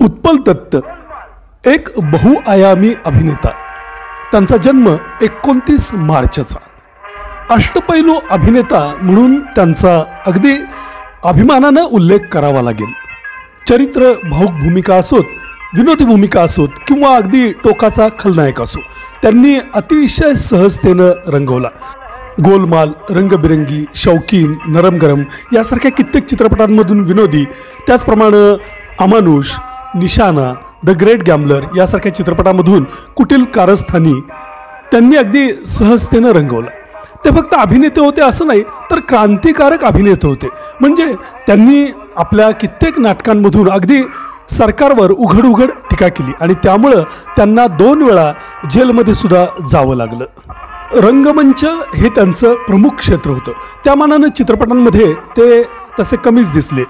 उत्पल दत्त एक बहुआयामी अभिनेता. त्यांचा जन्म 29 मार्चचा. अष्टपैलू अभिनेता म्हणून त्यांचा अगदी अभिमानानं उल्लेख करावा लागेल. चरित्र भावुक भूमिका असोत, विनोदी भूमिका असोत किंवा अगदी टोकाचा खलनायक असो, त्यांनी अतिशय सहजतेनं रंगवला. गोलमाल, रंगबिरंगी, शौकीन, नरम गरम यासारख्या कित्येक चित्रपटांमधून विनोदी, त्याचप्रमाणे अमानुष, निशाना, द ग्रेट गॅम्बलर यासारख्या चित्रपटामधून कुटील कारस्थानी त्यांनी अगदी सहजतेनं रंगवलं. ते फक्त अभिनेते होते असं नाही, तर क्रांतिकारक अभिनेते होते. म्हणजे त्यांनी आपल्या कित्येक नाटकांमधून अगदी सरकारवर उघड उघड टीका केली आणि त्यामुळं त्यांना 2 वेळा जेलमध्ये सुद्धा जावं लागलं. रंगमंच हे त्यांचं प्रमुख क्षेत्र होतं. त्या मानानं चित्रपटांमध्ये ते तसे कमीच दिसले.